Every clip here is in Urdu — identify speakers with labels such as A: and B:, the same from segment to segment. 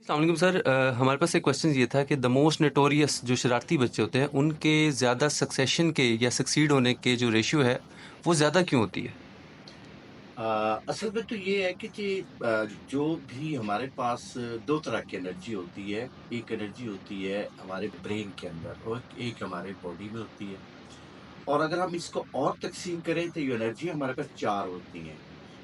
A: السلام علیکم سر، ہمارے پاس ایک کوشچن یہ تھا کہ دا موسٹ نوٹوریس جو شرارتی بچے ہوتے ہیں ان کے زیادہ سکسیشن کے یا سکسیڈ ہونے کے جو ریشیو ہے وہ زیادہ کیوں ہوتی ہے؟
B: اصل میں تو یہ ہے کہ جو بھی ہمارے پاس دو طرح کی انرجی ہوتی ہے. ایک انرجی ہوتی ہے ہمارے برین کے اندر اور ایک ہمارے باڈی میں ہوتی ہے. اور اگر ہم اس کو اور تقسیم کریں تو یہ انرجی ہمارے پاس چار ہوتی ہیں.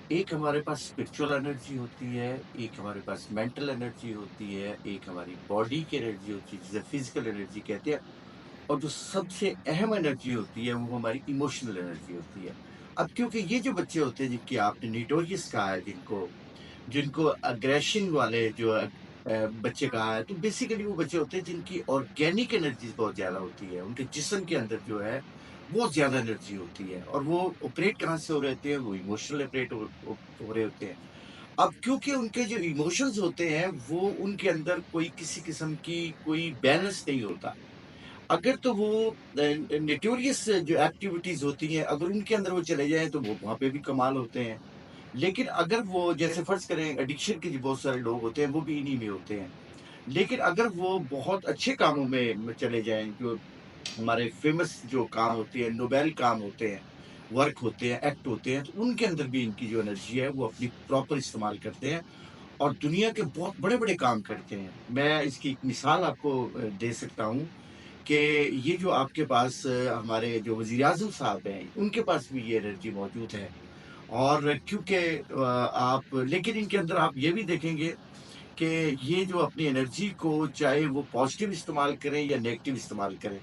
B: ایک ہمارے پاس اسپرچل انرجی ہوتی ہے، ایک ہمارے پاس مینٹل انرجی ہوتی ہے، ایک ہماری باڈی کی انرجی ہوتی ہے جسے فزیکل انرجی کہتے ہیں، اور جو سب سے اہم انرجی ہوتی ہے وہ ہماری ایموشنل انرجی ہوتی ہے. اب کیونکہ یہ جو بچے ہوتے ہیں جن کی آپ نے نیٹوریس کہا ہے، جن کو اگریشن والے جو بچے کہا ہے، تو بیسیکلی وہ بچے ہوتے ہیں جن کی آرگینک انرجی بہت زیادہ ہوتی ہے. ان کے جسم کے اندر جو ہے بہت زیادہ انرجی ہوتی ہے، اور وہ آپریٹ کہاں سے ہو رہے ہوتے ہیں؟ وہ ایموشنل آپریٹ ہو رہے ہوتے ہیں. اب کیونکہ ان کے جو ایموشنز ہوتے ہیں وہ ان کے اندر کوئی کسی قسم کی کوئی بیلنس نہیں ہوتا. اگر تو وہ نیٹوریس جو ایکٹیویٹیز ہوتی ہیں اگر ان کے اندر وہ چلے جائیں تو وہ وہاں پہ بھی کمال ہوتے ہیں. لیکن اگر وہ جیسے فرض کریں ایڈکشن کے جو بہت سارے لوگ ہوتے ہیں وہ بھی انہی میں ہوتے ہیں. لیکن اگر وہ بہت اچھے کاموں میں چلے جائیں، جو ہمارے فیمس جو کام ہوتے ہیں، نوبیل کام ہوتے ہیں، ورک ہوتے ہیں، ایکٹ ہوتے ہیں، تو ان کے اندر بھی ان کی جو انرجی ہے وہ اپنی پراپر استعمال کرتے ہیں اور دنیا کے بہت بڑے بڑے کام کرتے ہیں. میں اس کی ایک مثال آپ کو دے سکتا ہوں کہ یہ جو آپ کے پاس ہمارے جو وزیر اعظم صاحب ہیں ان کے پاس بھی یہ انرجی موجود ہے. اور کیونکہ آپ لیکن ان کے اندر آپ یہ بھی دیکھیں گے کہ یہ جو اپنی انرجی کو چاہے وہ پازیٹیو استعمال کریں یا نیگیٹو استعمال کریں،